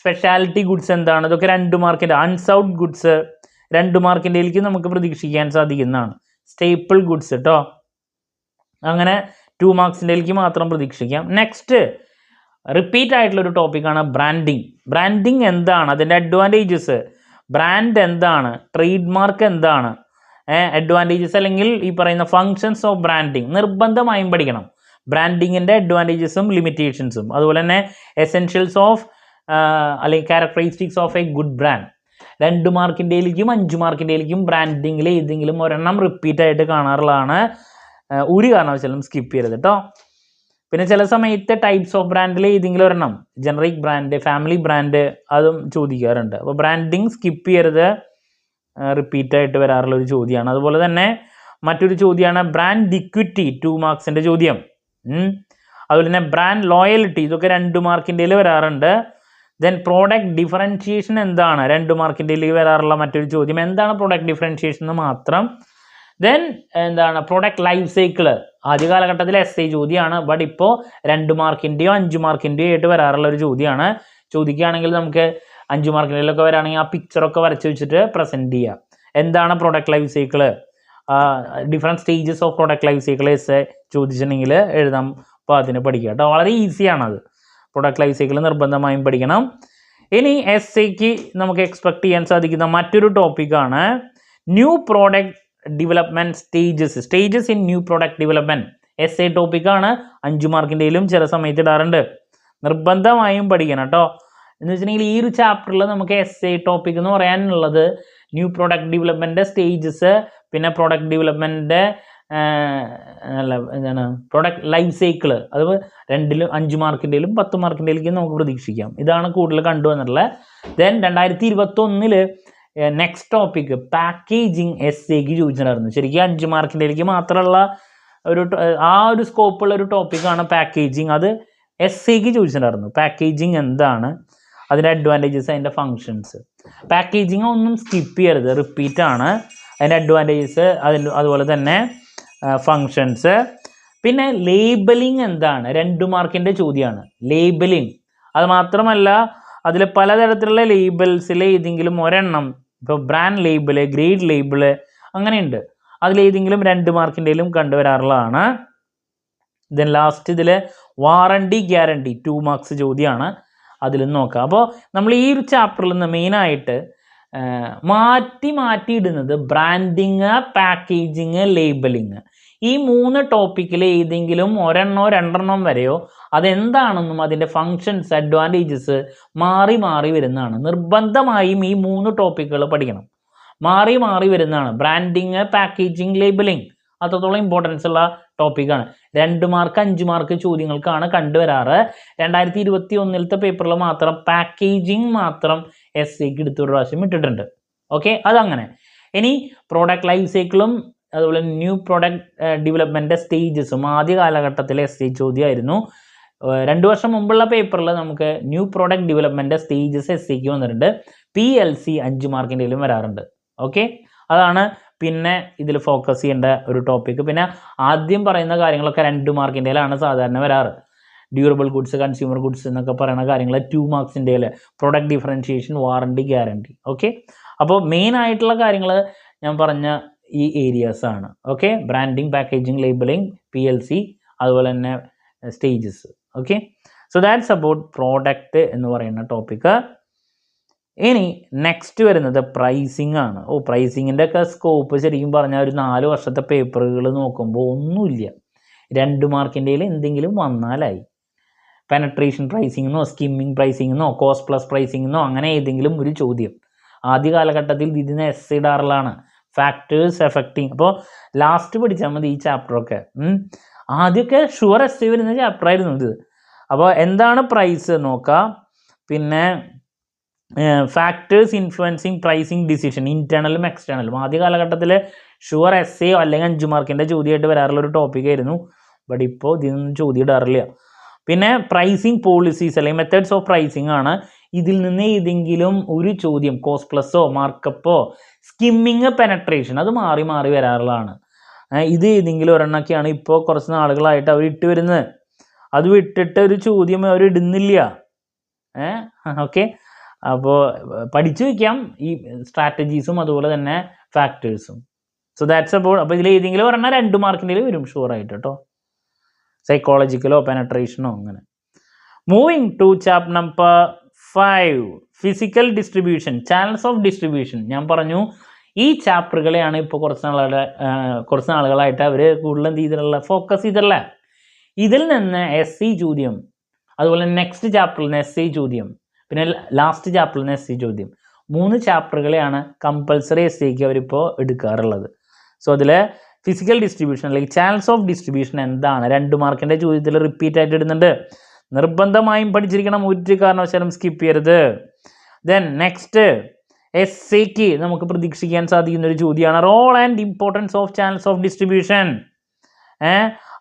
സ്പെഷ്യാലിറ്റി ഗുഡ്സ് എന്താണ്, ഇതൊക്കെ 2 മാർക്കിൻ്റെ. അൺസൗഡ് ഗുഡ്സ് 2 മാർക്കിൻ്റെയിലേക്ക് നമുക്ക് പ്രതീക്ഷിക്കാൻ സാധിക്കുന്നതാണ്. സ്റ്റേപ്പിൾ ഗുഡ്സ് കേട്ടോ, അങ്ങനെ 2 മാർക്സിൻ്റെയിലേക്ക് മാത്രം പ്രതീക്ഷിക്കാം. നെക്സ്റ്റ് റിപ്പീറ്റ് ആയിട്ടുള്ളൊരു ടോപ്പിക്കാണ് ബ്രാൻഡിങ്. ബ്രാൻഡിങ് എന്താണ്, അതിൻ്റെ അഡ്വാൻറ്റേജസ്, ബ്രാൻഡ് എന്താണ്, ട്രേഡ് മാർക്ക് എന്താണ്, അഡ്വാൻറ്റേജസ് അല്ലെങ്കിൽ ഈ പറയുന്ന ഫങ്ഷൻസ് ഓഫ് ബ്രാൻഡിങ് നിർബന്ധമായും പഠിക്കണം. ബ്രാൻഡിങ്ങിൻ്റെ അഡ്വാൻറ്റേജസും ലിമിറ്റേഷൻസും, അതുപോലെ തന്നെ എസെൻഷ്യൽസ് ഓഫ് അല്ലെങ്കിൽ characteristics of A good brand. 2 മാർക്കിൻ്റെയിലേക്കും 5 മാർക്കിൻ്റെയിലേക്കും ബ്രാൻഡിങ്ങിൽ ഏതെങ്കിലും ഒരെണ്ണം റിപ്പീറ്റ് ആയിട്ട് കാണാറുള്ളതാണ്. ഒരു കാരണവശാലും സ്കിപ്പ് ചെയ്യരുത് കേട്ടോ. പിന്നെ ചില സമയത്ത് ടൈപ്സ് ഓഫ് ബ്രാൻഡിൽ ഏതെങ്കിലും ഒരെണ്ണം, ജനറിക് ബ്രാൻഡ്, ഫാമിലി ബ്രാൻഡ്, അതും ചോദിക്കാറുണ്ട്. അപ്പോൾ ബ്രാൻഡിങ് സ്കിപ്പ് ചെയ്യരുത്, റിപ്പീറ്റായിട്ട് വരാറുള്ള ഒരു ചോദ്യമാണ്. അതുപോലെ തന്നെ മറ്റൊരു ചോദ്യമാണ് ബ്രാൻഡ് ഇക്വിറ്റി, 2 മാർക്സിൻ്റെ ചോദ്യം. അതുപോലെ തന്നെ ബ്രാൻഡ് ലോയൽറ്റി, ഇതൊക്കെ 2 മാർക്കിൻ്റെയിൽ വരാറുണ്ട്. ദെൻ പ്രോഡക്റ്റ് ഡിഫറൻഷിയേഷൻ എന്താണ്, 2 മാർക്കിൻ്റെയിൽ വരാറുള്ള മറ്റൊരു ചോദ്യം. എന്താണ് പ്രോഡക്റ്റ് ഡിഫറൻഷിയേഷൻ എന്ന് മാത്രം. ദെൻ എന്താണ് പ്രോഡക്റ്റ് ലൈഫ് സൈക്കിള്, ആദ്യ കാലഘട്ടത്തിൽ എസ് ഐ ചോദ്യമാണ്. ബട്ട് ഇപ്പോൾ 2 മാർക്കിൻ്റെയോ 5 മാർക്കിൻ്റെയോ ആയിട്ട് വരാറുള്ള ഒരു ചോദ്യമാണ്. ചോദിക്കുകയാണെങ്കിൽ നമുക്ക് 5 മാർക്കിൻ്റെയിലൊക്കെ വരാണെങ്കിൽ ആ പിക്ചറൊക്കെ വരച്ച് വെച്ചിട്ട് പ്രസൻറ്റ് ചെയ്യുക. എന്താണ് product life cycle, different stages of product life cycle S A ചോദിച്ചിട്ടുണ്ടെങ്കിൽ എഴുതാം. അപ്പോൾ അതിന് പഠിക്കുക കേട്ടോ, വളരെ ഈസിയാണത്. പ്രൊഡക്റ്റ് ലൈഫ് സൈക്കിൾ നിർബന്ധമായും പഠിക്കണം. ഇനി എസ് എക്ക് നമുക്ക് എക്സ്പെക്ട് ചെയ്യാൻ സാധിക്കുന്ന മറ്റൊരു ടോപ്പിക്കാണ് new product development stages in new product development. S A ടോപ്പിക്കാണ്, 5 മാർക്കിൻ്റെയിലും ചില സമയത്ത് ഇടാറുണ്ട്. നിർബന്ധമായും പഠിക്കണം കേട്ടോ. എന്ന് വെച്ചിട്ടുണ്ടെങ്കിൽ ഈ ഒരു ചാപ്റ്ററിൽ നമുക്ക് എസ് എ ടോപ്പിക് എന്ന് പറയാനുള്ളത് ന്യൂ പ്രോഡക്റ്റ് ഡെവലപ്മെൻറ്റ് സ്റ്റേജസ്, പിന്നെ പ്രോഡക്റ്റ് ഡെവലപ്മെൻറ്റ് എന്താണ് പ്രോഡക്റ്റ് ലൈഫ് സൈക്കിള്. അത് 2-ലും 5 മാർക്കിൻ്റെയിലും 10 മാർക്കിൻ്റെയിലേക്ക് നമുക്ക് പ്രതീക്ഷിക്കാം. ഇതാണ് കൂടുതൽ കണ്ടുവന്നിട്ടുള്ളത്. Then 2021 next topic packaging S എക്ക് ചോദിച്ചിട്ടുണ്ടായിരുന്നു. ശരിക്കും 5 മാർക്കിൻ്റെയിലേക്ക് മാത്രമുള്ള ആ ഒരു സ്കോപ്പുള്ള ഒരു ടോപ്പിക്കാണ് പാക്കേജിങ്. അത് എസ് എക്ക് ചോദിച്ചിട്ടുണ്ടായിരുന്നു. പാക്കേജിങ് എന്താണ്, അതിൻ്റെ അഡ്വാൻറ്റേജസ്, അതിൻ്റെ ഫങ്ഷൻസ്. പാക്കേജിങ് ഒന്നും സ്കിപ്പ് ചെയ്യരുത്, റിപ്പീറ്റാണ്. അതിൻ്റെ അഡ്വാൻറ്റേജസ്, അതുപോലെ തന്നെ ഫങ്ഷൻസ്. പിന്നെ ലേബലിംഗ് എന്താണ്, 2 മാർക്കിൻ്റെ ചോദ്യമാണ്. ലേബലിംഗ് അത് മാത്രമല്ല, അതിൽ പലതരത്തിലുള്ള ലേബിൾസിൽ ഏതെങ്കിലും ഒരെണ്ണം, ഇപ്പോൾ ബ്രാൻഡ് ലേബിള്, ഗ്രേഡ് ലേബിള്, അങ്ങനെയുണ്ട്. അതിലേതെങ്കിലും 2 മാർക്കിൻ്റെയിലും കണ്ടുവരാറുള്ളതാണ്. ദെൻ ലാസ്റ്റ് ഇതിൽ വാറണ്ടി ഗ്യാരണ്ടി 2 മാർക്സ് ചോദ്യമാണ്. അതിൽ നോക്കാം. അപ്പോൾ നമ്മൾ ഈ ഒരു ചാപ്റ്ററിൽ നിന്ന് മെയിനായിട്ട് മാറ്റി ഇടുന്നത് ബ്രാൻഡിങ്, പാക്കേജിങ്, ലേബലിങ്. ഈ 3 ടോപ്പിക്കിൽ ഏതെങ്കിലും 1 2 വരെയോ അതെന്താണെന്നും അതിൻ്റെ ഫങ്ഷൻസ്, അഡ്വാൻറ്റേജസ് മാറി വരുന്നതാണ്. നിർബന്ധമായും ഈ 3 ടോപ്പിക്കുകൾ പഠിക്കണം. മാറി വരുന്നതാണ്. ബ്രാൻഡിങ്, പാക്കേജിങ്, ലേബലിംഗ് അത്രത്തോളം ഇമ്പോർട്ടൻസ് ഉള്ള ടോപ്പിക്കാണ്. 2 മാർക്ക് 5 മാർക്ക് ചോദ്യങ്ങൾക്കാണ് കണ്ടുവരാറ്. 2021 പേപ്പറിൽ മാത്രം പാക്കേജിങ് മാത്രം എസ് എക്ക് എടുത്തൊരു പ്രാവശ്യം ഇട്ടിട്ടുണ്ട്. ഓക്കെ, അതങ്ങനെ. ഇനി പ്രോഡക്റ്റ് ലൈഫ് സൈക്കിളും അതുപോലെ ന്യൂ പ്രോഡക്റ്റ് ഡെവലപ്മെൻറ്റ് സ്റ്റേജസും ആദ്യ കാലഘട്ടത്തിലെ എസ് എ ചോദ്യമായിരുന്നു. 2 വർഷം മുമ്പുള്ള പേപ്പറിൽ നമുക്ക് new product development stages S എക്ക് വന്നിട്ടുണ്ട്. PLC 5 മാർക്കിൻ്റെയിലും വരാറുണ്ട്. ഓക്കെ, അതാണ് പിന്നെ ഇതിൽ ഫോക്കസ് ചെയ്യേണ്ട ഒരു ടോപ്പിക്ക്. പിന്നെ ആദ്യം പറയുന്ന കാര്യങ്ങളൊക്കെ 2 മാർക്കിൻ്റെയിലാണ് സാധാരണ വരാറ്. ഡ്യൂറബിൾ ഗുഡ്സ്, കൺസ്യൂമർ ഗുഡ്സ് എന്നൊക്കെ പറയുന്ന കാര്യങ്ങൾ 2 മാർക്സിൻ്റെയിൽ, product differentiation, warranty guarantee. Okay, അപ്പോൾ മെയിൻ ആയിട്ടുള്ള കാര്യങ്ങൾ ഞാൻ പറഞ്ഞ ഈ ഏരിയാസ് ആണ്. Okay, branding, packaging, labelling, PLC, അതുപോലെ തന്നെ stages. Okay, so that's about product എന്ന് പറയുന്ന ടോപ്പിക്ക്. ഇനി നെക്സ്റ്റ് വരുന്നത് പ്രൈസിങ് ആണ്. പ്രൈസിങ്ങിൻ്റെ ഒക്കെ സ്കോപ്പ് ശരിക്കും പറഞ്ഞാൽ ഒരു 4 വർഷത്തെ പേപ്പറുകൾ നോക്കുമ്പോൾ ഒന്നുമില്ല. 2 മാർക്കിൻ്റെയിൽ എന്തെങ്കിലും വന്നാലായി. പെനട്രേഷൻ പ്രൈസിംഗ് എന്നോ, സ്കിമ്മിങ് പ്രൈസിംഗ് എന്നോ, കോസ്റ്റ് പ്ലസ് പ്രൈസിംഗ് എന്നോ, അങ്ങനെ ഏതെങ്കിലും ഒരു ചോദ്യം. ആദ്യ കാലഘട്ടത്തിൽ ഇതിന് എസ് ഇടാറുള്ളതാണ്. Factors affecting. അപ്പോൾ ലാസ്റ്റ് പഠിച്ചാൽ മതി ഈ ചാപ്റ്ററൊക്കെ. ആദ്യമൊക്കെ ഷുവർ എസ് വരുന്ന ചാപ്റ്റർ ആയിരുന്നു ഇത്. അപ്പോൾ എന്താണ് പ്രൈസ് നോക്കാം. പിന്നെ ഫാക്ടേഴ്സ് ഇൻഫ്ലുവൻസിങ് പ്രൈസിങ് ഡിസിഷൻ, ഇൻറ്റേർണലും എക്സ്റ്റേണലും. ആദ്യ കാലഘട്ടത്തിൽ ഷുവർ എസ് എ അല്ലെങ്കിൽ 5 മാർക്കിൻ്റെ ചോദ്യമായിട്ട് വരാറുള്ള ഒരു ടോപ്പിക്കായിരുന്നു. ബട്ട് ഇപ്പോൾ ഇതിനൊന്നും ചോദ്യം ഇടാറില്ല. പിന്നെ പ്രൈസിങ് പോളിസീസ് അല്ലെങ്കിൽ മെത്തേഡ്സ് ഓഫ് പ്രൈസിങ് ആണ്. ഇതിൽ നിന്ന് ഏതെങ്കിലും ഒരു ചോദ്യം, കോസ്റ്റ് പ്ലസ്സോ, മാർക്കപ്പോ, സ്കിമ്മിങ്, പെനട്രേഷൻ, അത് മാറി വരാറുള്ളതാണ്. ഇത് ഏതെങ്കിലും ഒരെണ്ണമൊക്കെയാണ് ഇപ്പോൾ കുറച്ച് നാളുകളായിട്ട് അവർ ഇട്ട് വരുന്നത്. അത് വിട്ടിട്ട് ഒരു ചോദ്യം അവർ ഇടുന്നില്ല. ഓക്കെ, അപ്പോൾ പഠിച്ചു വയ്ക്കാം ഈ സ്ട്രാറ്റജീസും അതുപോലെ തന്നെ ഫാക്ടേഴ്സും. So that's about. അപ്പോൾ ഇതിൽ ഏതെങ്കിലും ഒരെണ്ണം 2 മാർക്കിൻ്റെ വരും ഷുവറായിട്ട് കേട്ടോ. സൈക്കോളജിക്കലോ പെനട്രേഷനോ അങ്ങനെ. Moving to chapter number 5, physical distribution, channels of distribution. ഞാൻ പറഞ്ഞു ഈ ചാപ്റ്ററുകളെയാണ് ഇപ്പോൾ കുറച്ച് നാളുകളായിട്ട് അവർ കൂടുതൽ എന്ത് ചെയ്തിട്ടുള്ള ഫോക്കസ് ചെയ്തിട്ടുള്ള. ഇതിൽ നിന്ന് SC ചോദ്യം, അതുപോലെ നെക്സ്റ്റ് ചാപ്റ്ററിൽ നിന്ന് SC ചോദ്യം, പിന്നെ ലാസ്റ്റ് ചാപ്റ്ററിൽ നിന്ന് SC ചോദ്യം. 3 ചാപ്റ്ററുകളെയാണ് കമ്പൽസറി SCക്ക് അവരിപ്പോൾ എടുക്കാറുള്ളത്. സോ അതിൽ ഫിസിക്കൽ ഡിസ്ട്രിബ്യൂഷൻ അല്ലെങ്കിൽ ചാനൽസ് ഓഫ് ഡിസ്ട്രിബ്യൂഷൻ എന്താണ്? 2 മാർക്കിൻ്റെ ചോദ്യത്തിൽ റിപ്പീറ്റ് ആയിട്ട് ഇടുന്നുണ്ട്. നിർബന്ധമായും പഠിച്ചിരിക്കണം, ഒരു കാരണവശാലും സ്കിപ്പ് ചെയ്യരുത്. ദെൻ നെക്സ്റ്റ് എസ്സേക്ക് നമുക്ക് പ്രതീക്ഷിക്കാൻ സാധിക്കുന്ന ഒരു ചോദ്യമാണ് role and importance of channels of distribution.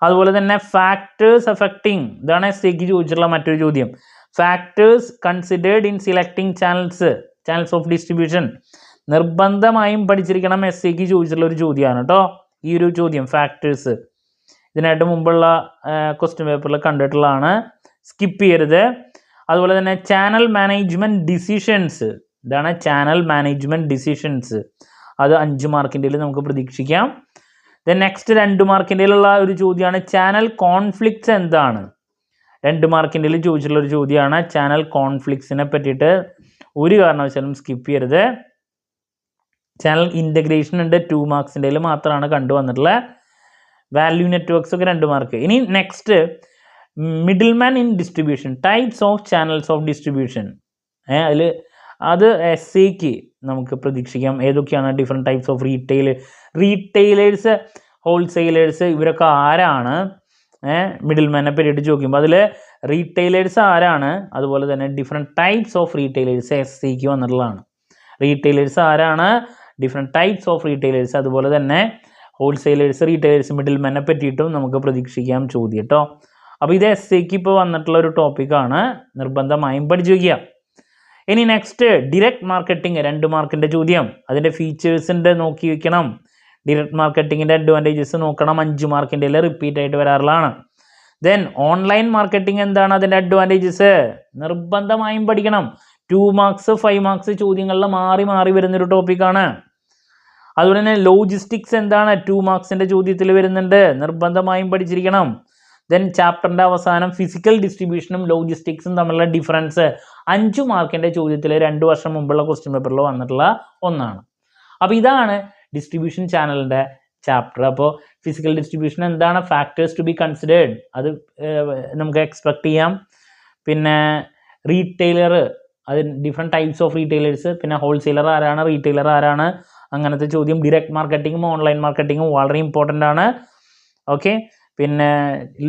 അതുപോലെ തന്നെ ഫാക്ടേഴ്സ് അഫക്റ്റിംഗ്, ഇതാണ് എസ്സേക്ക് ചോദിച്ചിട്ടുള്ള മറ്റൊരു ചോദ്യം. Factors considered in selecting channels of distribution. നിർബന്ധമായും പഠിച്ചിരിക്കണം, എസ്സേക്ക് ചോദിച്ചിട്ടുള്ള ഒരു ചോദ്യമാണ് കേട്ടോ ഈ ഒരു ചോദ്യം. ഫാക്ടേഴ്സ് ഇതിനായിട്ട് മുമ്പുള്ള ക്വസ്റ്റ്യൻ പേപ്പറിൽ കണ്ടിട്ടുള്ളതാണ്, സ്കിപ്പ് ചെയ്യരുത്. അതുപോലെ തന്നെ ചാനൽ മാനേജ്മെൻറ്റ് ഡിസിഷൻസ്, ഇതാണ് ചാനൽ മാനേജ്മെൻറ്റ് ഡിസിഷൻസ്, അത് 5 മാർക്കിൻ്റെ നമുക്ക് പ്രതീക്ഷിക്കാം. ദെൻ നെക്സ്റ്റ് 2 മാർക്കിൻ്റെയിലുള്ള ഒരു ചോദ്യമാണ് ചാനൽ കോൺഫ്ലിക്ട്സ് എന്താണ്? 2 മാർക്കിൻ്റെ ചോദിച്ചിട്ടുള്ള ഒരു ചോദ്യമാണ് ചാനൽ കോൺഫ്ലിക്ട്സിനെ പറ്റിയിട്ട്, ഒരു കാരണവശാലും സ്കിപ്പ് ചെയ്യരുത്. ചാനൽ ഇൻ്റഗ്രേഷൻ ഉണ്ട്, 2 മാർക്സിൻ്റെ മാത്രമാണ് കണ്ടുവന്നിട്ടുള്ളത്. വാല്യൂ നെറ്റ്വർക്ക്സ് ഒക്കെ 2 മാർക്ക്. ഇനി next middleman in distribution, types of channels of distribution. അത് എസ്സേക്ക് നമുക്ക് പ്രതീക്ഷിക്കാം. ഏതൊക്കെയാണ് different types of retailers, wholesalers, ഇവരൊക്കെ ആരാണ്? മിഡിൽമാനെ പറ്റിയിട്ട് ചോദിക്കുമ്പോൾ അതിൽ റീറ്റെയിലേഴ്സ് ആരാണ്, അതുപോലെ തന്നെ ഡിഫറെൻറ്റ് ടൈപ്സ് ഓഫ് റീറ്റെയിലേഴ്സ് എസ്സേക്ക് വന്നിട്ടുള്ളതാണ്. റീറ്റെയിലേഴ്സ് ആരാണ്, ഡിഫറെൻറ്റ് ടൈപ്സ് ഓഫ് റീറ്റെയിലേഴ്സ്, അതുപോലെ തന്നെ ഹോൾസെയിലേഴ്സ്, റീറ്റെയിലേഴ്സ്, മിഡിൽമാനെ പറ്റിയിട്ടും നമുക്ക് പ്രതീക്ഷിക്കാം ചോദ്യം കേട്ടോ. അപ്പോൾ ഇത് എസ്സേക്ക് ഇപ്പോൾ വന്നിട്ടുള്ള ഒരു ടോപ്പിക്കാണ്, നിർബന്ധമായും പഠിച്ചു വയ്ക്കുക. ഇനി നെക്സ്റ്റ് ഡിറക്റ്റ് മാർക്കറ്റിംഗ്, 2 മാർക്കിൻ്റെ ചോദ്യം. അതിൻ്റെ ഫീച്ചേഴ്സിൻ്റെ നോക്കി വയ്ക്കണം. ഡിറക്റ്റ് മാർക്കറ്റിങ്ങിൻ്റെ അഡ്വാൻറ്റേജസ് നോക്കണം, 5 മാർക്കിൻ്റെ റിപ്പീറ്റ് ആയിട്ട് വരാറുള്ളതാണ്. ദെൻ ഓൺലൈൻ മാർക്കറ്റിംഗ് എന്താണ്, അതിൻ്റെ അഡ്വാൻറ്റേജസ് നിർബന്ധമായും പഠിക്കണം. 2 മാർക്സ് 5 മാർക്സ് ചോദ്യങ്ങളിൽ മാറി മാറി വരുന്നൊരു ടോപ്പിക്കാണ്. അതുപോലെ തന്നെ ലോജിസ്റ്റിക്സ് എന്താണ്, 2 മാർക്സിൻ്റെ ചോദ്യത്തിൽ വരുന്നുണ്ട്, നിർബന്ധമായും പഠിച്ചിരിക്കണം. ദെൻ ചാപ്റ്ററിൻ്റെ അവസാനം ഫിസിക്കൽ ഡിസ്ട്രിബ്യൂഷനും ലോജിസ്റ്റിക്സും തമ്മിലുള്ള ഡിഫറൻസ് 5 മാർക്കിൻ്റെ ചോദ്യത്തിൽ 2 വർഷം മുമ്പുള്ള ക്വസ്റ്റ്യൻ പേപ്പറിൽ വന്നിട്ടുള്ള ഒന്നാണ്. അപ്പോൾ ഇതാണ് ഡിസ്ട്രിബ്യൂഷൻ ചാനലിൻ്റെ ചാപ്റ്റർ. അപ്പോൾ ഫിസിക്കൽ ഡിസ്ട്രിബ്യൂഷൻ എന്താണ്, ഫാക്ടേഴ്സ് ടു ബി കൺസിഡേർഡ്, അത് നമുക്ക് എക്സ്പെക്ട് ചെയ്യാം. പിന്നെ റീറ്റെയിലർ, അത് ഡിഫറെൻറ്റ് ടൈപ്സ് ഓഫ് റീറ്റെയിലേഴ്സ്, പിന്നെ ഹോൾസെയിലർ ആരാണ്, റീറ്റെയിലർ ആരാണ്, അങ്ങനത്തെ ചോദ്യം. ഡിറക്റ്റ് മാർക്കറ്റിങ്ങും ഓൺലൈൻ മാർക്കറ്റിങ്ങും വളരെ ഇമ്പോർട്ടൻ്റ് ആണ്. ഓക്കെ, പിന്നെ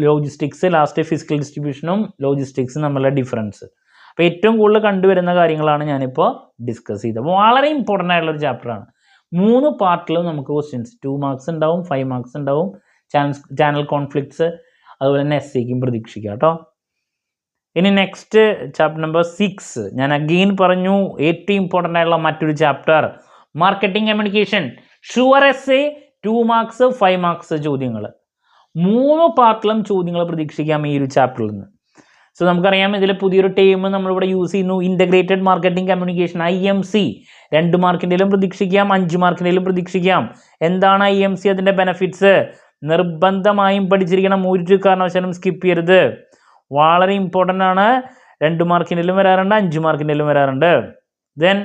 ലോജിസ്റ്റിക്സ്, ലാസ്റ്റ് ഫിസിക്കൽ ഡിസ്ട്രിബ്യൂഷനും ലോജിസ്റ്റിക്സും തമ്മിലുള്ള ഡിഫറൻസ്. അപ്പോൾ ഏറ്റവും കൂടുതൽ കണ്ടുവരുന്ന കാര്യങ്ങളാണ് ഞാനിപ്പോൾ ഡിസ്കസ് ചെയ്തത്. അപ്പോൾ വളരെ ഇമ്പോർട്ടൻ്റ് ആയിട്ടുള്ളൊരു ചാപ്റ്ററാണ്. 3 പാർട്ടിലും നമുക്ക് ക്വസ്റ്റ്യൻസ് 2 മാർക്സ് ഉണ്ടാവും, 5 മാർക്സ് ഉണ്ടാവും. ചാനൽ കോൺഫ്ലിക്ട്സ്, അതുപോലെ തന്നെ എസ്സേക്കും പ്രതീക്ഷിക്കുക കേട്ടോ. ഇനി നെക്സ്റ്റ് ചാപ്റ്റർ നമ്പർ 6, ഞാൻ അഗെയിൻ പറഞ്ഞു ഏറ്റവും ഇമ്പോർട്ടൻ്റ് ആയിട്ടുള്ള മറ്റൊരു chapter marketing communication. Sure essay, 2 marks 5 marks ചോദ്യങ്ങൾ. 3 പാർട്ടിലും ചോദ്യങ്ങൾ പ്രതീക്ഷിക്കാം ഈ ഒരു ചാപ്റ്ററിൽ നിന്ന്. സോ നമുക്കറിയാം ഇതിൽ പുതിയൊരു ടേം നമ്മളിവിടെ യൂസ് ചെയ്യുന്നു, ഇൻ്റഗ്രേറ്റഡ് മാർക്കറ്റിംഗ് കമ്മ്യൂണിക്കേഷൻ, IMC. 2 മാർക്കിൻ്റെയിലും പ്രതീക്ഷിക്കാം, 5 മാർക്കിൻ്റെയിലും പ്രതീക്ഷിക്കാം. എന്താണ് IMC, അതിൻ്റെ ബെനഫിറ്റ്സ് നിർബന്ധമായും പഠിച്ചിരിക്കണം, ഒരു കാരണവശാലും സ്കിപ്പ് ചെയ്യരുത്. വളരെ ഇമ്പോർട്ടൻ്റ് ആണ്. 2 മാർക്കിൻ്റെയിലും വരാറുണ്ട്, 5 മാർക്കിൻ്റെയിലും വരാറുണ്ട്. ദെൻ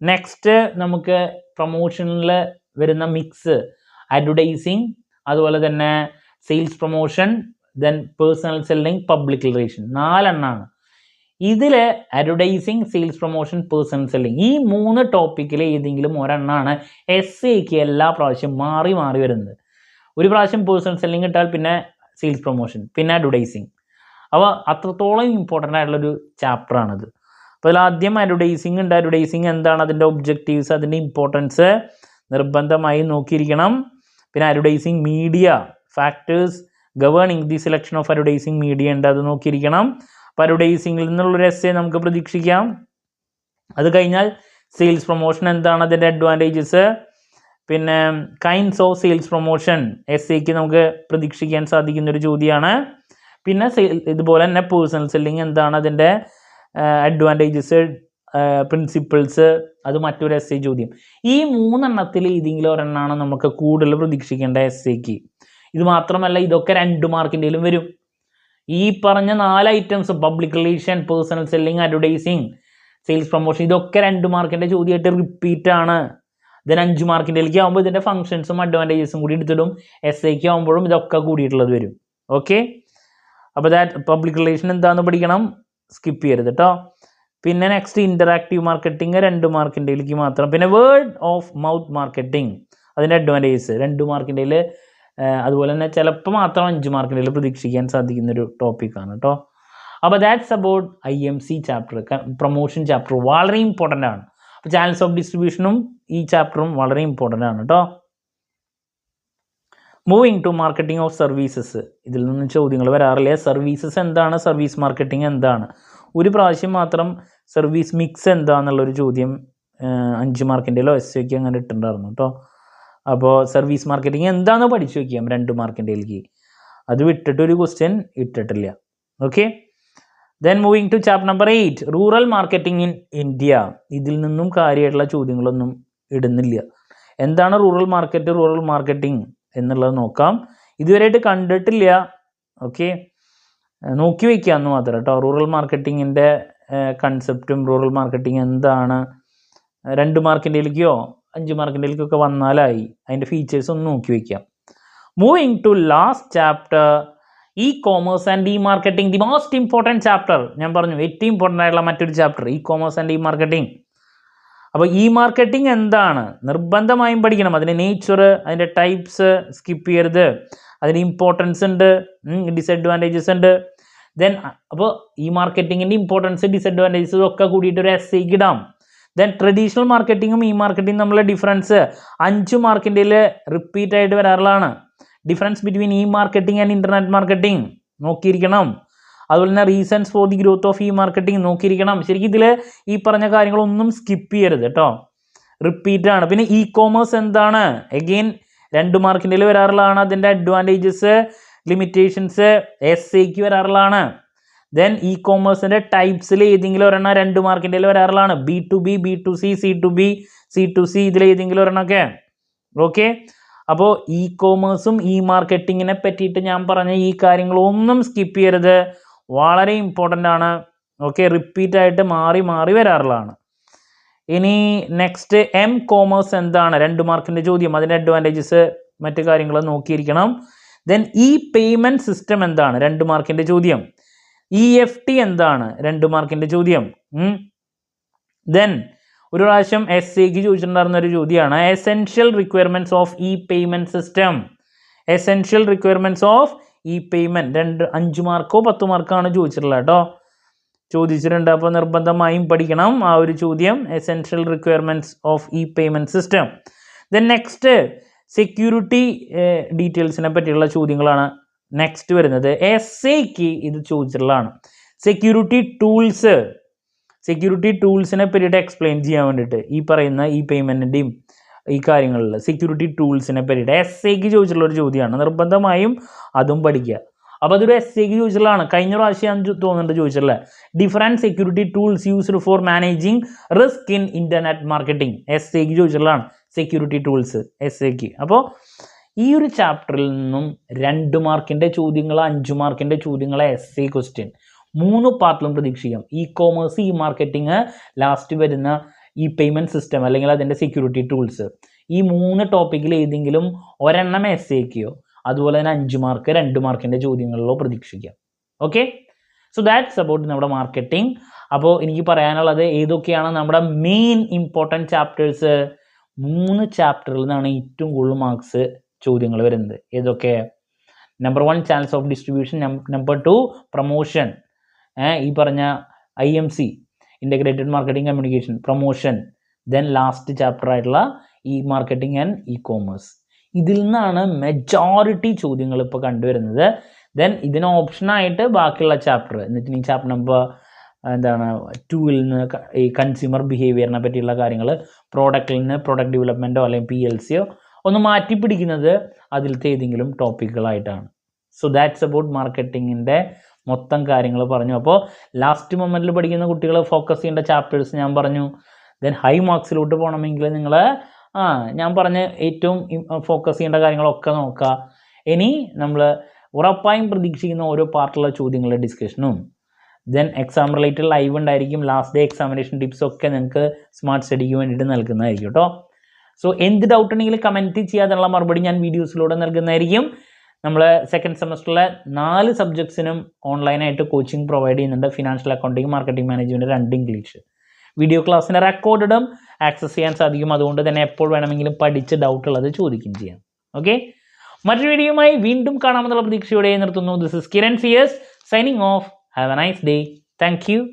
നെക്സ്റ്റ് നമുക്ക് പ്രൊമോഷനിൽ വരുന്ന മിക്സ്, അഡ്വർടൈസിങ്, അതുപോലെ തന്നെ sales promotion, then personal selling, public relation, 4 എണ്ണമാണ്. ഇതിൽ advertising, sales promotion, personal selling, ഈ 3 ടോപ്പിക്കിൽ ഏതെങ്കിലും ഒരെണ്ണമാണ് എസ്സേക്ക് എല്ലാ പ്രാവശ്യം മാറി മാറി വരുന്നത്. ഒരു പ്രാവശ്യം പേഴ്സണൽ സെല്ലിംഗ് ഇട്ടാൽ പിന്നെ സെയിൽസ് പ്രൊമോഷൻ, പിന്നെ അഡ്വർടൈസിങ്. അപ്പോൾ അത്രത്തോളം ഇമ്പോർട്ടൻ്റ് ആയിട്ടുള്ളൊരു ചാപ്റ്ററാണിത്. അപ്പോൾ അതിൽ ആദ്യം അഡ്വർടൈസിങ് ഉണ്ട്. അഡ്വർടൈസിങ് എന്താണ്, അതിൻ്റെ ഒബ്ജക്റ്റീവ്സ്, അതിൻ്റെ ഇമ്പോർട്ടൻസ് നിർബന്ധമായി നോക്കിയിരിക്കണം. പിന്നെ advertising media, factors governing the selection of advertising media ഉണ്ട്, അത് നോക്കിയിരിക്കണം. അപ്പോൾ അഡ്വർടൈസിങ്ങിൽ നിന്നുള്ളൊരു എസ്സേ നമുക്ക് പ്രതീക്ഷിക്കാം. അത് കഴിഞ്ഞാൽ സെയിൽസ് പ്രൊമോഷൻ എന്താണ്, അതിൻ്റെ അഡ്വാൻറ്റേജസ്, പിന്നെ കൈൻഡ്സ് ഓഫ് സെയിൽസ് പ്രൊമോഷൻ എസ്സേക്ക് നമുക്ക് പ്രതീക്ഷിക്കാൻ സാധിക്കുന്നൊരു ചോദ്യമാണ്. പിന്നെ ഇതുപോലെ തന്നെ പേഴ്സണൽ സെല്ലിംഗ് എന്താണ്, അതിൻ്റെ അഡ്വാൻറ്റേജസ്, പ്രിൻസിപ്പിൾസ്, അത് മറ്റൊരു എസ്സേ ചോദ്യം. ഈ 3 എണ്ണത്തിൽ ഏതെങ്കിലും ഒരെണ്ണമാണ് നമുക്ക് കൂടുതൽ പ്രതീക്ഷിക്കേണ്ട എസ്സേക്ക്. ഇത് മാത്രമല്ല, ഇതൊക്കെ 2 മാർക്കിൻ്റെയിലും വരും. ഈ പറഞ്ഞ 4 items, public relation, personal selling, advertising, sales promotion, ഇതൊക്കെ 2 മാർക്കിൻ്റെ ചോദ്യമായിട്ട് റിപ്പീറ്റ് ആണ്. ഇതിന് 5 മാർക്കിൻ്റെയിലേക്ക് ആകുമ്പോൾ ഇതിൻ്റെ ഫംഗ്ഷൻസും അഡ്വാൻറ്റേജസും കൂടി എടുത്തിടും. എസ്സേക്ക് ആകുമ്പോഴും ഇതൊക്കെ കൂടിയിട്ടുള്ളത് വരും. ഓക്കെ, അപ്പോൾ പബ്ലിക് റിലേഷൻ എന്താണെന്ന് പഠിക്കണം, സ്കിപ്പ് ചെയ്യരുത് കേട്ടോ. പിന്നെ നെക്സ്റ്റ് ഇൻ്ററാക്റ്റീവ് മാർക്കറ്റിംഗ് 2 മാർക്കിൻ്റെയിലേക്ക് മാത്രം. പിന്നെ വേർഡ് ഓഫ് മൗത്ത് മാർക്കറ്റിംഗ്, അതിൻ്റെ അഡ്വാൻറ്റേജസ് 2 മാർക്കിൻ്റെയിൽ അതുപോലെ തന്നെ ചിലപ്പോൾ മാത്രം 5 മാർക്കിൻ്റെ പ്രതീക്ഷിക്കാൻ സാധിക്കുന്നൊരു ടോപ്പിക്കാണ് കേട്ടോ. അപ്പോൾ that's about IMC chapter, promotion chapter വളരെ ഇമ്പോർട്ടൻ്റ് ആണ്. അപ്പോൾ ചാനൽസ് ഓഫ് ഡിസ്ട്രിബ്യൂഷനും ഈ ചാപ്റ്ററും വളരെ ഇമ്പോർട്ടൻ്റ് ആണ് കേട്ടോ. Moving to marketing of services. ഇതിൽ നിന്ന് ചോദ്യങ്ങൾ വരാറില്ല. സർവീസസ് എന്താണ്, സർവീസ് മാർക്കറ്റിംഗ് എന്താണ്, ഒരു പ്രാവശ്യം മാത്രം സർവീസ് മിക്സ് എന്താണെന്നുള്ളൊരു ചോദ്യം 5 മാർക്കിൻ്റെയിലോ SAക്ക് അങ്ങനെ ഇട്ടിട്ടുണ്ടായിരുന്നു കേട്ടോ. അപ്പോൾ സർവീസ് മാർക്കറ്റിംഗ് എന്താണെന്ന് പഠിച്ചു വയ്ക്കാം 2 മാർക്കിൻ്റെയിലേക്ക്. അത് വിട്ടിട്ടൊരു ക്വസ്റ്റ്യൻ ഇട്ടിട്ടില്ല. Okay, then moving to chapter number 8 rural marketing in India. ഇതിൽ നിന്നും കാര്യമായിട്ടുള്ള ചോദ്യങ്ങളൊന്നും ഇടുന്നില്ല. എന്താണ് റൂറൽ മാർക്കറ്റിംഗ് എന്നുള്ളത് നോക്കാം. ഇതുവരെയായിട്ട് കണ്ടിട്ടില്ല. ഓക്കെ, നോക്കി വയ്ക്കാമെന്ന് മാത്രം കേട്ടോ. റൂറൽ മാർക്കറ്റിങ്ങിൻ്റെ കൺസെപ്റ്റും റൂറൽ മാർക്കറ്റിംഗ് എന്താണ് 2 മാർക്കിൻ്റെയിലേക്കോ 5 മാർക്കിൻ്റെയിലേക്കൊക്കെ വന്നാലായി. അതിൻ്റെ ഫീച്ചേഴ്സ് ഒന്ന് നോക്കി വയ്ക്കാം. Moving to last chapter E-commerce and E-marketing, the most important chapter. ഞാൻ പറഞ്ഞു ഏറ്റവും ഇമ്പോർട്ടൻ്റ് ആയിട്ടുള്ള മറ്റൊരു ചാപ്റ്റർ E-commerce ആൻഡ് E-marketing. അപ്പോൾ E-marketing എന്താണ് നിർബന്ധമായും പഠിക്കണം. അതിൻ്റെ നേച്ചർ, അതിൻ്റെ ടൈപ്സ് സ്കിപ്പ് ചെയ്യരുത്. അതിന് ഇമ്പോർട്ടൻസ് ഉണ്ട്, ഡിസഡ്വാൻറ്റേജസ് ഉണ്ട്. ദെൻ അപ്പോൾ E-marketingൻ്റെ ഇമ്പോർട്ടൻസ് ഡിസഡ്വാൻറ്റേജസും ഒക്കെ കൂടിയിട്ട് ഒരു essayക്ക് ഇടാം. ദെൻ ട്രഡീഷണൽ മാർക്കറ്റിങ്ങും E-marketing തമ്മിലുള്ള ഡിഫറൻസ് 5 മാർക്കിൻ്റെയിൽ റിപ്പീറ്റ് ആയിട്ട് വരാറുള്ളതാണ്. Difference between E-marketing and internet marketing നോക്കിയിരിക്കണം. അതുപോലെ തന്നെ reasons for the growth of E-marketing നോക്കിയിരിക്കണം. ശരിക്കും ഇതിൽ ഈ പറഞ്ഞ കാര്യങ്ങളൊന്നും സ്കിപ്പ് ചെയ്യരുത് കേട്ടോ, റിപ്പീറ്റ് ആണ്. പിന്നെ E-commerce എന്താണ്, എഗെയിൻ 2 മാർക്കിൻ്റെയിൽ വരാറുള്ളതാണ്. അതിൻ്റെ അഡ്വാൻറ്റേജസ് ലിമിറ്റേഷൻസ് SAക്ക് വരാറുള്ളതാണ്. ദെൻ E-commerceൻ്റെ ടൈപ്സിൽ ഏതെങ്കിലും ഒരെണ്ണം 2 മാർക്കിൻ്റെയിൽ വരാറുള്ളതാണ്. B2B, B2C, C2B, C2C ഇതിൽ ഏതെങ്കിലും ഒരെണ്ണമൊക്കെ. ഓക്കെ, അപ്പോൾ E-commerceഉം E-marketingനെ പറ്റിയിട്ട് ഞാൻ പറഞ്ഞ ഈ കാര്യങ്ങളൊന്നും സ്കിപ്പ് ചെയ്യരുത്, വളരെ ഇമ്പോർട്ടൻ്റ് ആണ്. ഓക്കെ, റിപ്പീറ്റ് ആയിട്ട് മാറി മാറി വരാറുള്ളതാണ്. ഇനി നെക്സ്റ്റ് M-commerce എന്താണ്, 2 മാർക്കിൻ്റെ ചോദ്യം. അതിൻ്റെ അഡ്വാൻറ്റേജസ് മറ്റു കാര്യങ്ങൾ നോക്കിയിരിക്കണം. ദെൻ പേയ്മെൻറ്റ് സിസ്റ്റം എന്താണ്, 2 മാർക്കിൻ്റെ ചോദ്യം. EFT എന്താണ്, 2 മാർക്കിൻ്റെ ചോദ്യം. ദെൻ ഒരു പ്രാവശ്യം SAക്ക് ചോദിച്ചിട്ടുണ്ടായിരുന്ന ഒരു ചോദ്യമാണ് essential requirements of payment system. Essential requirements of payment 5 Marco 10 മാർക്കാണ് ചോദിച്ചിട്ടുള്ളത് കേട്ടോ, ചോദിച്ചിട്ടുണ്ട്. അപ്പോൾ നിർബന്ധമായും പഠിക്കണം ആ ഒരു ചോദ്യം, essential requirements of payment system. Then next security ഡീറ്റെയിൽസിനെ പറ്റിയുള്ള ചോദ്യങ്ങളാണ് നെക്സ്റ്റ് വരുന്നത്. SAക്ക് ഇത് ചോദിച്ചിട്ടുള്ളതാണ്. സെക്യൂരിറ്റി ടൂൾസിനെ പറ്റിയിട്ട് എക്സ്പ്ലെയിൻ ചെയ്യാൻ വേണ്ടിയിട്ട് ഈ പറയുന്ന പേയ്മെൻറ്റിൻ്റെയും ഈ കാര്യങ്ങളിൽ സെക്യൂരിറ്റി ടൂൾസിനെ പറ്റിയിട്ട് SAക്ക് ചോദിച്ചിട്ടുള്ളൊരു ചോദ്യമാണ്. നിർബന്ധമായും അതും പഠിക്കുക. അപ്പോൾ അതൊരു SAക്ക് ചോദിച്ചിട്ടുള്ളതാണ്. കഴിഞ്ഞ പ്രാവശ്യം ഞാൻ തോന്നുന്നുണ്ട് ചോദിച്ചിട്ടുള്ള different security tools used for managing risk in internet marketing. SAക്ക് ചോദിച്ചിട്ടുള്ളതാണ് സെക്യൂരിറ്റി ടൂൾസ് SAക്ക്. അപ്പോൾ ഈ ഒരു ചാപ്റ്ററിൽ നിന്നും 2 മാർക്കിൻ്റെ ചോദ്യങ്ങൾ, 5 മാർക്കിൻ്റെ ചോദ്യങ്ങൾ SA ക്വസ്റ്റ്യൻ 3 പാർട്ടിലും പ്രതീക്ഷിക്കാം. E-commerce, E-marketing, ലാസ്റ്റ് വരുന്ന പേയ്മെൻറ്റ് സിസ്റ്റം അല്ലെങ്കിൽ അതിൻ്റെ സെക്യൂരിറ്റി ടൂൾസ്, ഈ 3 ടോപ്പിക്കിൽ ഏതെങ്കിലും ഒരെണ്ണം SAക്കോ അതുപോലെ തന്നെ 5 മാർക്ക് 2 മാർക്കിൻ്റെ ചോദ്യങ്ങളിലോ പ്രതീക്ഷിക്കാം. ഓക്കെ, സോ ദാറ്റ്സ് അബൌട്ട് നമ്മുടെ മാർക്കറ്റിംഗ്. അപ്പോൾ എനിക്ക് പറയാനുള്ളത് ഏതൊക്കെയാണ് നമ്മുടെ മെയിൻ ഇമ്പോർട്ടൻറ്റ് ചാപ്റ്റേഴ്സ്. 3 ചാപ്റ്ററിൽ നിന്നാണ് ഏറ്റവും കൂടുതൽ മാർക്സ് ചോദ്യങ്ങൾ വരുന്നത്. ഏതൊക്കെ? Number 1 channels of distribution, number 2 promotion, ഈ പറഞ്ഞ IMC integrated marketing communication promotion, then last chapter ആയിട്ടുള്ള E-marketing ആൻഡ് E-commerce. ഇതിൽ നിന്നാണ് മെജോറിറ്റി ചോദ്യങ്ങൾ ഇപ്പോൾ കണ്ടുവരുന്നത്. ദെൻ ഇതിന് ഓപ്ഷനായിട്ട് ബാക്കിയുള്ള ചാപ്റ്റർ എന്നിട്ട് ഈ ചാപ്റ്റർ നമ്പർ 2ൽ നിന്ന് ഈ കൺസ്യൂമർ ബിഹേവിയറിനെ പറ്റിയുള്ള കാര്യങ്ങൾ, പ്രോഡക്റ്റിൽ നിന്ന് പ്രോഡക്റ്റ് ഡെവലപ്മെൻറ്റോ അല്ലെങ്കിൽ PLCയോ ഒന്ന് മാറ്റി പിടിക്കുന്നത് അതിലത്തെ ഏതെങ്കിലും ടോപ്പിക്കുകളായിട്ടാണ്. സോ ദാറ്റ്സ് അബൌട്ട് മാർക്കറ്റിങ്ങിൻ്റെ മൊത്തം കാര്യങ്ങൾ പറഞ്ഞു. അപ്പോൾ ലാസ്റ്റ് മൊമെൻറ്റിൽ പഠിക്കുന്ന കുട്ടികൾ ഫോക്കസ് ചെയ്യേണ്ട ചാപ്റ്റേഴ്സ് ഞാൻ പറഞ്ഞു. ദെൻ ഹൈ മാർക്സിലോട്ട് പോകണമെങ്കിൽ നിങ്ങൾ ഞാൻ പറഞ്ഞ ഏറ്റവും ഫോക്കസ് ചെയ്യേണ്ട കാര്യങ്ങളൊക്കെ നോക്കുക. ഇനി നമ്മൾ ഉറപ്പായും പ്രതീക്ഷിക്കുന്ന ഓരോ പാർട്ടുള്ള ചോദ്യങ്ങളുടെ ഡിസ്കഷനും, ദെൻ എക്സാം റിലേറ്റഡ് ലൈവ് ഉണ്ടായിരിക്കും. ലാസ്റ്റ് ഡേ എക്സാമിനേഷൻ ടിപ്സൊക്കെ നിങ്ങൾക്ക് സ്മാർട്ട് സ്റ്റഡിക്ക് വേണ്ടിയിട്ട് നൽകുന്നതായിരിക്കും കേട്ടോ. സോ എന്ത് ഡൗട്ട് ഉണ്ടെങ്കിലും കമൻറ്റ് ചെയ്യാതുള്ള മറുപടി ഞാൻ വീഡിയോസിലൂടെ നൽകുന്നതായിരിക്കും. നമ്മൾ സെക്കൻഡ് സെമസ്റ്ററിലെ 4 സബ്ജക്ട്സിനും ഓൺലൈനായിട്ട് കോച്ചിങ് പ്രൊവൈഡ് ചെയ്യുന്നുണ്ട്. Financial accounting, marketing management, 2 English. Video ക്ലാസ്സിൻ്റെ റെക്കോർഡും ആക്സസ് ചെയ്യാൻ സാധിക്കും. അതുകൊണ്ട് തന്നെ എപ്പോൾ വേണമെങ്കിലും പഠിച്ച് ഡൗട്ടുള്ളത് ചോദിക്കുകയും ചെയ്യാം. ഓക്കെ, മറ്റൊരു വീഡിയോയുമായി വീണ്ടും കാണാമെന്നുള്ള പ്രതീക്ഷയോടെ നിർത്തുന്നു. This is Kiran CS signing off. Have a nice day. Thank U.